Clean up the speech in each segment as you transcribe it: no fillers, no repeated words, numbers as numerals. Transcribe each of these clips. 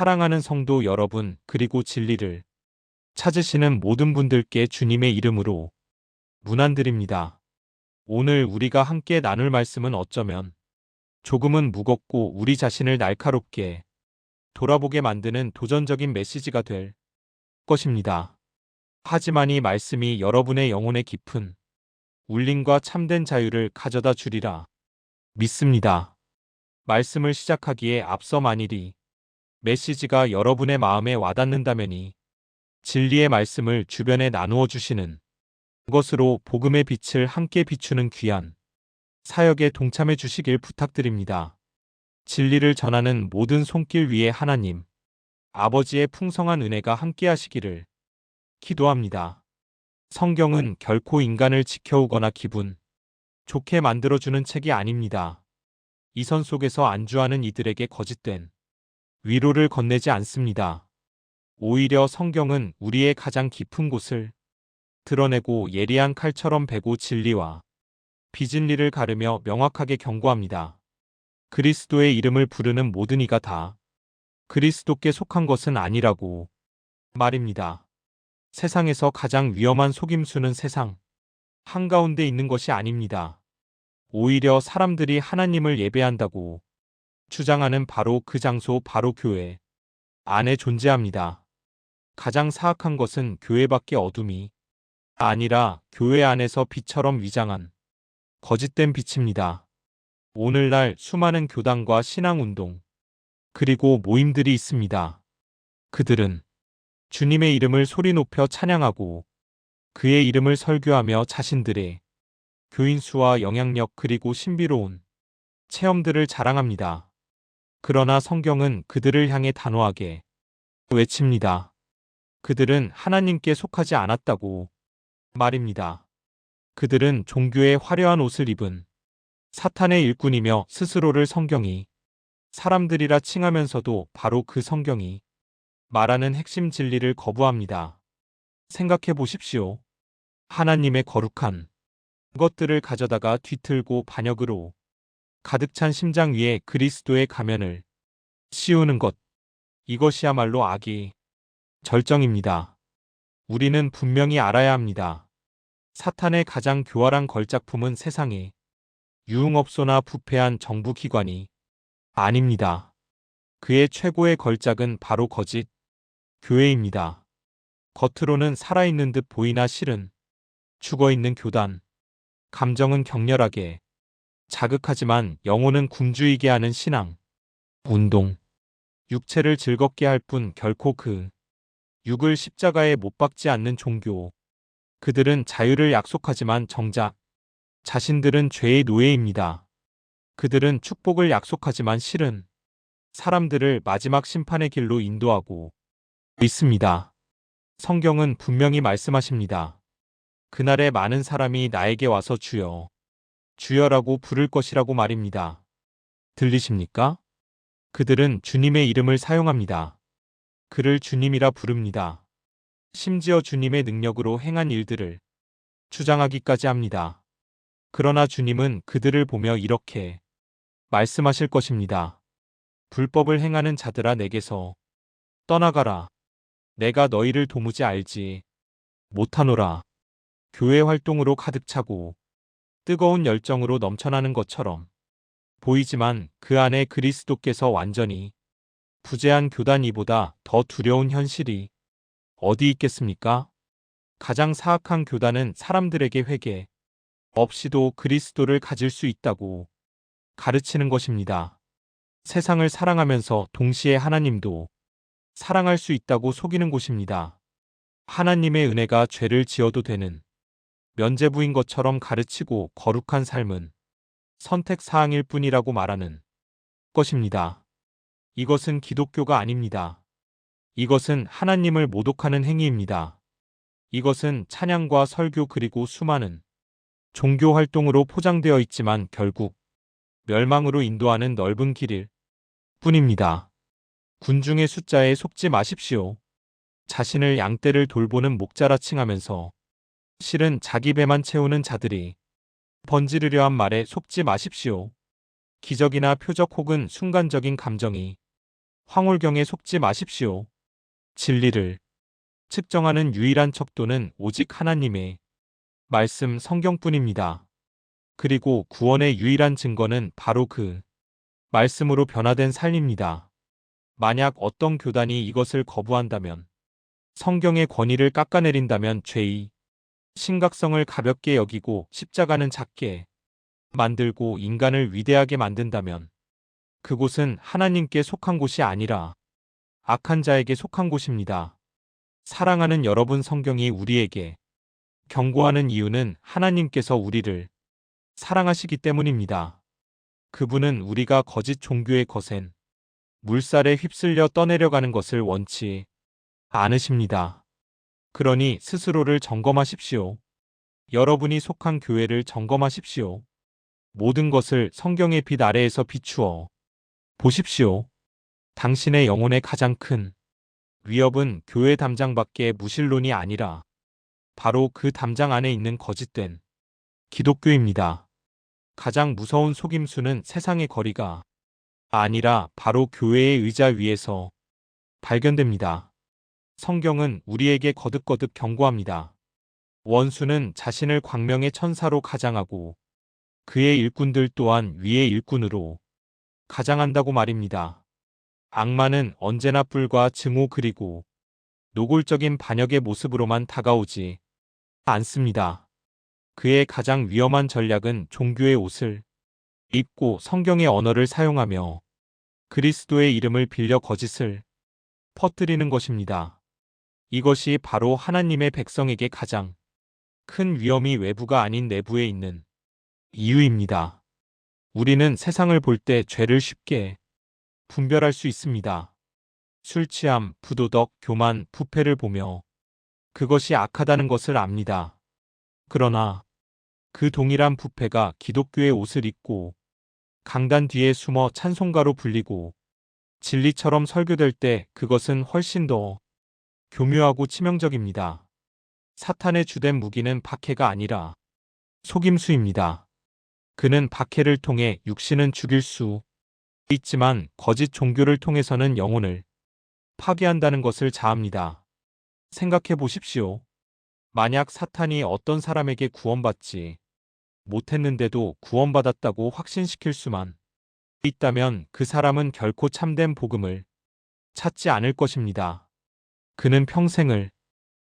사랑하는 성도 여러분, 그리고 진리를 찾으시는 모든 분들께 주님의 이름으로 문안드립니다. 오늘 우리가 함께 나눌 말씀은 어쩌면 조금은 무겁고 우리 자신을 날카롭게 돌아보게 만드는 도전적인 메시지가 될 것입니다. 하지만 이 말씀이 여러분의 영혼의 깊은 울림과 참된 자유를 가져다 주리라 믿습니다. 말씀을 시작하기에 앞서 만일이 메시지가 여러분의 마음에 와닿는다면이 진리의 말씀을 주변에 나누어 주시는 것으로 복음의 빛을 함께 비추는 귀한 사역에 동참해 주시길 부탁드립니다. 진리를 전하는 모든 손길 위에 하나님 아버지의 풍성한 은혜가 함께 하시기를 기도합니다. 성경은 결코 인간을 지켜오거나 기분 좋게 만들어주는 책이 아닙니다. 이 선 속에서 안주하는 이들에게 거짓된 위로를 건네지 않습니다. 오히려 성경은 우리의 가장 깊은 곳을 드러내고 예리한 칼처럼 베고 진리와 비진리를 가르며 명확하게 경고합니다. 그리스도의 이름을 부르는 모든 이가 다 그리스도께 속한 것은 아니라고 말입니다. 세상에서 가장 위험한 속임수는 세상 한가운데 있는 것이 아닙니다. 오히려 사람들이 하나님을 예배한다고 주장하는 바로 그 장소, 바로 교회 안에 존재합니다. 가장 사악한 것은 교회 밖의 어둠이 아니라 교회 안에서 빛처럼 위장한 거짓된 빛입니다. 오늘날 수많은 교단과 신앙운동 그리고 모임들이 있습니다. 그들은 주님의 이름을 소리 높여 찬양하고 그의 이름을 설교하며 자신들의 교인수와 영향력 그리고 신비로운 체험들을 자랑합니다. 그러나 성경은 그들을 향해 단호하게 외칩니다. 그들은 하나님께 속하지 않았다고 말입니다. 그들은 종교의 화려한 옷을 입은 사탄의 일꾼이며 스스로를 성경이 사람들이라 칭하면서도 바로 그 성경이 말하는 핵심 진리를 거부합니다. 생각해 보십시오. 하나님의 거룩한 것들을 가져다가 뒤틀고 반역으로 가득 찬 심장 위에 그리스도의 가면을 씌우는 것. 이것이야말로 악의 절정입니다. 우리는 분명히 알아야 합니다. 사탄의 가장 교활한 걸작품은 세상에 유흥업소나 부패한 정부기관이 아닙니다. 그의 최고의 걸작은 바로 거짓 교회입니다. 겉으로는 살아있는 듯 보이나 실은 죽어있는 교단. 감정은 격렬하게 자극하지만 영혼은 굶주이게 하는 신앙, 운동, 육체를 즐겁게 할 뿐 결코 그 육을 십자가에 못 박지 않는 종교. 그들은 자유를 약속하지만 정작 자신들은 죄의 노예입니다. 그들은 축복을 약속하지만 실은 사람들을 마지막 심판의 길로 인도하고 있습니다. 성경은 분명히 말씀하십니다. 그날에 많은 사람이 나에게 와서 주여, 주여라고 부를 것이라고 말입니다. 들리십니까? 그들은 주님의 이름을 사용합니다. 그를 주님이라 부릅니다. 심지어 주님의 능력으로 행한 일들을 주장하기까지 합니다. 그러나 주님은 그들을 보며 이렇게 말씀하실 것입니다. 불법을 행하는 자들아 내게서 떠나가라. 내가 너희를 도무지 알지 못하노라. 교회 활동으로 가득 차고 뜨거운 열정으로 넘쳐나는 것처럼 보이지만 그 안에 그리스도께서 완전히 부재한 교단 이보다 더 두려운 현실이 어디 있겠습니까? 가장 사악한 교단은 사람들에게 회개 없이도 그리스도를 가질 수 있다고 가르치는 것입니다. 세상을 사랑하면서 동시에 하나님도 사랑할 수 있다고 속이는 곳입니다. 하나님의 은혜가 죄를 지어도 되는 면죄부인 것처럼 가르치고 거룩한 삶은 선택사항일 뿐이라고 말하는 것입니다. 이것은 기독교가 아닙니다. 이것은 하나님을 모독하는 행위입니다. 이것은 찬양과 설교 그리고 수많은 종교 활동으로 포장되어 있지만 결국 멸망으로 인도하는 넓은 길일 뿐입니다. 군중의 숫자에 속지 마십시오. 자신을 양떼를 돌보는 목자라 칭하면서 실은 자기 배만 채우는 자들이 번지르려 한 말에 속지 마십시오. 기적이나 표적 혹은 순간적인 감정이 황홀경에 속지 마십시오. 진리를 측정하는 유일한 척도는 오직 하나님의 말씀 성경뿐입니다. 그리고 구원의 유일한 증거는 바로 그 말씀으로 변화된 삶입니다. 만약 어떤 교단이 이것을 거부한다면, 성경의 권위를 깎아내린다면, 죄의 심각성을 가볍게 여기고 십자가는 작게 만들고 인간을 위대하게 만든다면, 그곳은 하나님께 속한 곳이 아니라 악한 자에게 속한 곳입니다. 사랑하는 여러분, 성경이 우리에게 경고하는 이유는 하나님께서 우리를 사랑하시기 때문입니다. 그분은 우리가 거짓 종교의 거센 물살에 휩쓸려 떠내려가는 것을 원치 않으십니다. 그러니 스스로를 점검하십시오. 여러분이 속한 교회를 점검하십시오. 모든 것을 성경의 빛 아래에서 비추어 보십시오. 당신의 영혼의 가장 큰 위협은 교회 담장 밖의 무신론이 아니라 바로 그 담장 안에 있는 거짓된 기독교입니다. 가장 무서운 속임수는 세상의 거리가 아니라 바로 교회의 의자 위에서 발견됩니다. 성경은 우리에게 거듭거듭 경고합니다. 원수는 자신을 광명의 천사로 가장하고 그의 일꾼들 또한 위의 일꾼으로 가장한다고 말입니다. 악마는 언제나 뿔과 증오 그리고 노골적인 반역의 모습으로만 다가오지 않습니다. 그의 가장 위험한 전략은 종교의 옷을 입고 성경의 언어를 사용하며 그리스도의 이름을 빌려 거짓을 퍼뜨리는 것입니다. 이것이 바로 하나님의 백성에게 가장 큰 위험이 외부가 아닌 내부에 있는 이유입니다. 우리는 세상을 볼 때 죄를 쉽게 분별할 수 있습니다. 술 취함, 부도덕, 교만, 부패를 보며 그것이 악하다는 것을 압니다. 그러나 그 동일한 부패가 기독교의 옷을 입고 강단 뒤에 숨어 찬송가로 불리고 진리처럼 설교될 때 그것은 훨씬 더 교묘하고 치명적입니다. 사탄의 주된 무기는 박해가 아니라 속임수입니다. 그는 박해를 통해 육신은 죽일 수 있지만 거짓 종교를 통해서는 영혼을 파괴한다는 것을 자합니다. 생각해 보십시오. 만약 사탄이 어떤 사람에게 구원받지 못했는데도 구원받았다고 확신시킬 수만 있다면 그 사람은 결코 참된 복음을 찾지 않을 것입니다. 그는 평생을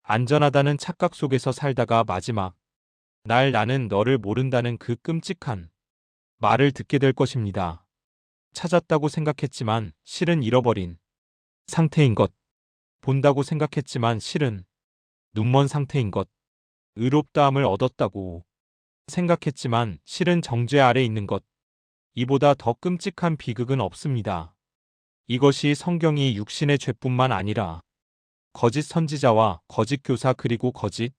안전하다는 착각 속에서 살다가 마지막 날 나는 너를 모른다는 그 끔찍한 말을 듣게 될 것입니다. 찾았다고 생각했지만 실은 잃어버린 상태인 것. 본다고 생각했지만 실은 눈먼 상태인 것. 의롭다함을 얻었다고 생각했지만 실은 정죄 아래 있는 것. 이보다 더 끔찍한 비극은 없습니다. 이것이 성경이 육신의 죄뿐만 아니라 거짓 선지자와 거짓 교사 그리고 거짓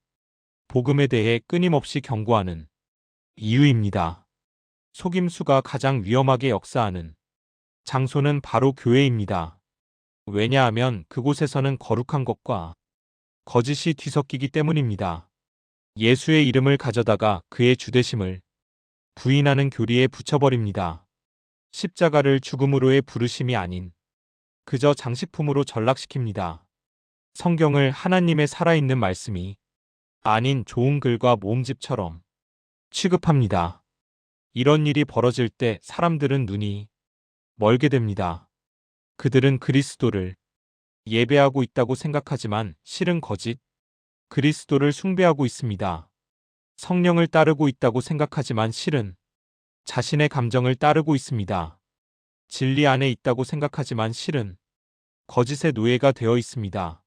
복음에 대해 끊임없이 경고하는 이유입니다. 속임수가 가장 위험하게 역사하는 장소는 바로 교회입니다. 왜냐하면 그곳에서는 거룩한 것과 거짓이 뒤섞이기 때문입니다. 예수의 이름을 가져다가 그의 주되심을 부인하는 교리에 붙여버립니다. 십자가를 죽음으로의 부르심이 아닌 그저 장식품으로 전락시킵니다. 성경을 하나님의 살아있는 말씀이 아닌 좋은 글과 모음집처럼 취급합니다. 이런 일이 벌어질 때 사람들은 눈이 멀게 됩니다. 그들은 그리스도를 예배하고 있다고 생각하지만 실은 거짓 그리스도를 숭배하고 있습니다. 성령을 따르고 있다고 생각하지만 실은 자신의 감정을 따르고 있습니다. 진리 안에 있다고 생각하지만 실은 거짓의 노예가 되어 있습니다.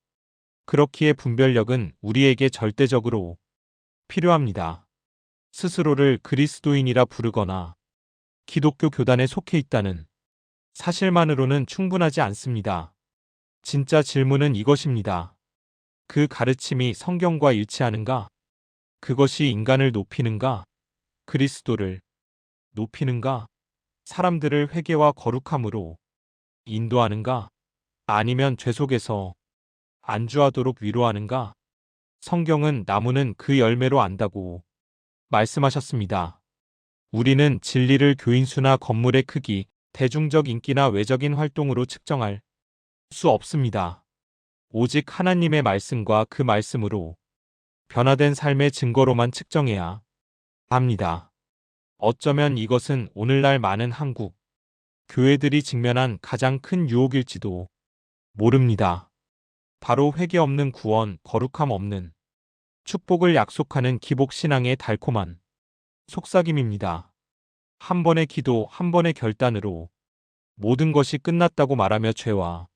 그렇기에 분별력은 우리에게 절대적으로 필요합니다. 스스로를 그리스도인이라 부르거나 기독교 교단에 속해 있다는 사실만으로는 충분하지 않습니다. 진짜 질문은 이것입니다. 그 가르침이 성경과 일치하는가? 그것이 인간을 높이는가? 그리스도를 높이는가? 사람들을 회개와 거룩함으로 인도하는가? 아니면 죄 속에서 안주하도록 위로하는가? 성경은 나무는 그 열매로 안다고 말씀하셨습니다. 우리는 진리를 교인수나 건물의 크기, 대중적 인기나 외적인 활동으로 측정할 수 없습니다. 오직 하나님의 말씀과 그 말씀으로 변화된 삶의 증거로만 측정해야 합니다. 어쩌면 이것은 오늘날 많은 한국 교회들이 직면한 가장 큰 유혹일지도 모릅니다. 바로 회개 없는 구원, 거룩함 없는 축복을 약속하는 기복 신앙의 달콤한 속삭임입니다. 한 번의 기도, 한 번의 결단으로 모든 것이 끝났다고 말하며 죄와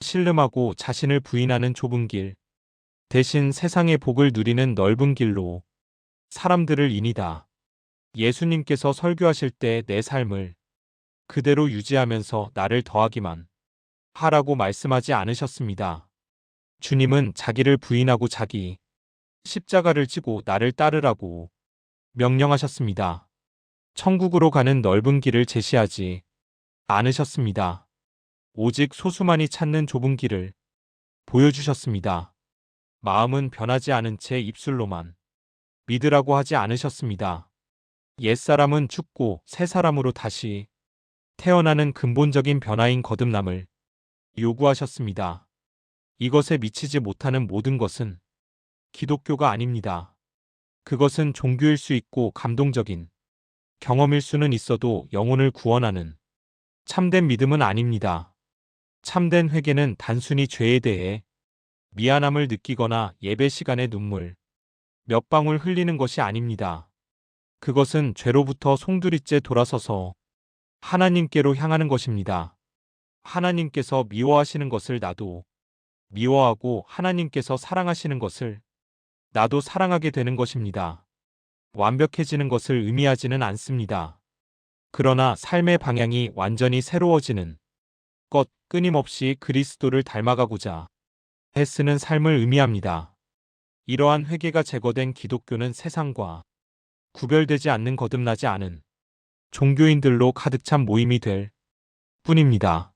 신름하고 자신을 부인하는 좁은 길, 대신 세상의 복을 누리는 넓은 길로 사람들을 인이다. 예수님께서 설교하실 때 내 삶을 그대로 유지하면서 나를 더하기만 하라고 말씀하지 않으셨습니다. 주님은 자기를 부인하고 자기 십자가를 지고 나를 따르라고 명령하셨습니다. 천국으로 가는 넓은 길을 제시하지 않으셨습니다. 오직 소수만이 찾는 좁은 길을 보여주셨습니다. 마음은 변하지 않은 채 입술로만 믿으라고 하지 않으셨습니다. 옛사람은 죽고 새 사람으로 다시 태어나는 근본적인 변화인 거듭남을 요구하셨습니다. 이것에 미치지 못하는 모든 것은 기독교가 아닙니다. 그것은 종교일 수 있고 감동적인 경험일 수는 있어도 영혼을 구원하는 참된 믿음은 아닙니다. 참된 회개는 단순히 죄에 대해 미안함을 느끼거나 예배 시간에 눈물 몇 방울 흘리는 것이 아닙니다. 그것은 죄로부터 송두리째 돌아서서 하나님께로 향하는 것입니다. 하나님께서 미워하시는 것을 나도 미워하고 하나님께서 사랑하시는 것을 나도 사랑하게 되는 것입니다. 완벽해지는 것을 의미하지는 않습니다. 그러나 삶의 방향이 완전히 새로워지는 것, 끊임없이 그리스도를 닮아가고자 애쓰는 삶을 의미합니다. 이러한 회개가 제거된 기독교는 세상과 구별되지 않는 거듭나지 않은 종교인들로 가득 찬 모임이 될 뿐입니다.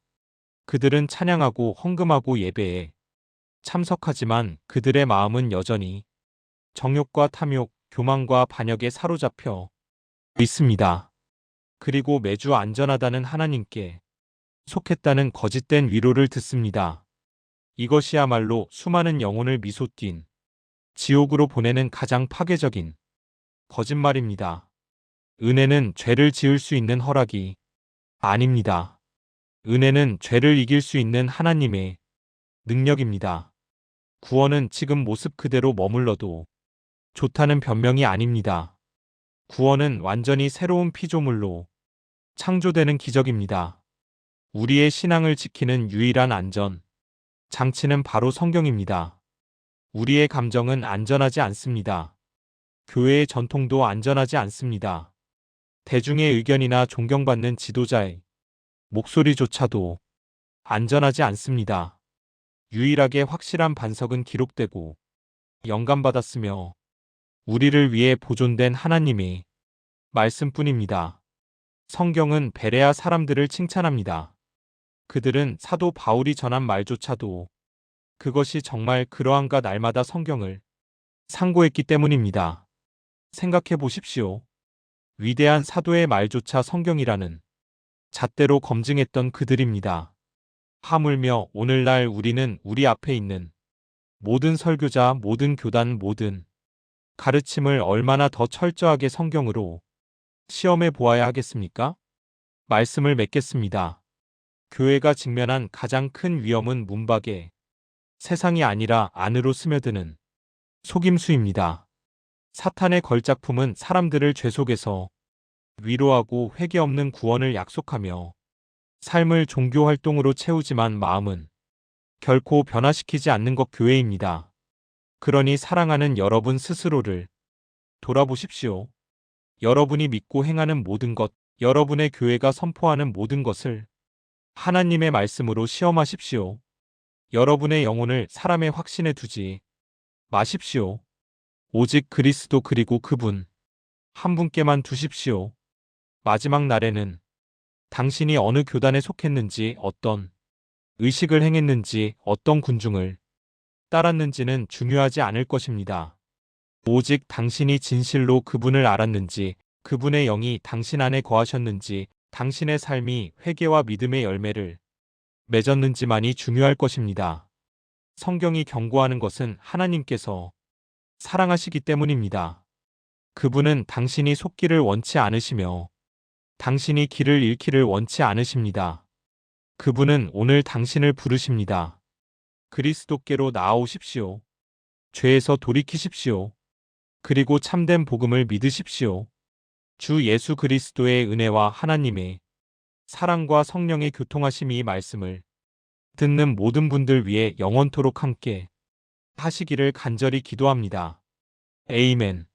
그들은 찬양하고 헌금하고 예배에 참석하지만 그들의 마음은 여전히 정욕과 탐욕, 교만과 반역에 사로잡혀 있습니다. 그리고 매주 안전하다는 하나님께 속했다는 거짓된 위로를 듣습니다. 이것이야말로 수많은 영혼을 미소띈 지옥으로 보내는 가장 파괴적인 거짓말입니다. 은혜는 죄를 지을 수 있는 허락이 아닙니다. 은혜는 죄를 이길 수 있는 하나님의 능력입니다. 구원은 지금 모습 그대로 머물러도 좋다는 변명이 아닙니다. 구원은 완전히 새로운 피조물로 창조되는 기적입니다. 우리의 신앙을 지키는 유일한 안전 장치는 바로 성경입니다. 우리의 감정은 안전하지 않습니다. 교회의 전통도 안전하지 않습니다. 대중의 의견이나 존경받는 지도자의 목소리조차도 안전하지 않습니다. 유일하게 확실한 반석은 기록되고 영감받았으며 우리를 위해 보존된 하나님의 말씀뿐입니다. 성경은 베레아 사람들을 칭찬합니다. 그들은 사도 바울이 전한 말조차도 그것이 정말 그러한가 날마다 성경을 상고했기 때문입니다. 생각해 보십시오. 위대한 사도의 말조차 성경이라는 잣대로 검증했던 그들입니다. 하물며 오늘날 우리는 우리 앞에 있는 모든 설교자, 모든 교단, 모든 가르침을 얼마나 더 철저하게 성경으로 시험해 보아야 하겠습니까? 말씀을 맺겠습니다. 교회가 직면한 가장 큰 위험은 문밖에 세상이 아니라 안으로 스며드는 속임수입니다. 사탄의 걸작품은 사람들을 죄 속에서 위로하고 회개 없는 구원을 약속하며 삶을 종교 활동으로 채우지만 마음은 결코 변화시키지 않는 것 교회입니다. 그러니 사랑하는 여러분 스스로를 돌아보십시오. 여러분이 믿고 행하는 모든 것, 여러분의 교회가 선포하는 모든 것을 하나님의 말씀으로 시험하십시오. 여러분의 영혼을 사람의 확신에 두지 마십시오. 오직 그리스도 그리고 그분 한 분께만 두십시오. 마지막 날에는 당신이 어느 교단에 속했는지, 어떤 의식을 행했는지, 어떤 군중을 따랐는지는 중요하지 않을 것입니다. 오직 당신이 진실로 그분을 알았는지, 그분의 영이 당신 안에 거하셨는지, 당신의 삶이 회개와 믿음의 열매를 맺었는지만이 중요할 것입니다. 성경이 경고하는 것은 하나님께서 사랑하시기 때문입니다. 그분은 당신이 속기를 원치 않으시며 당신이 길을 잃기를 원치 않으십니다. 그분은 오늘 당신을 부르십니다. 그리스도께로 나아오십시오. 죄에서 돌이키십시오. 그리고 참된 복음을 믿으십시오. 주 예수 그리스도의 은혜와 하나님의 사랑과 성령의 교통하심이 이 말씀을 듣는 모든 분들 위해 영원토록 함께 하시기를 간절히 기도합니다. 에이멘.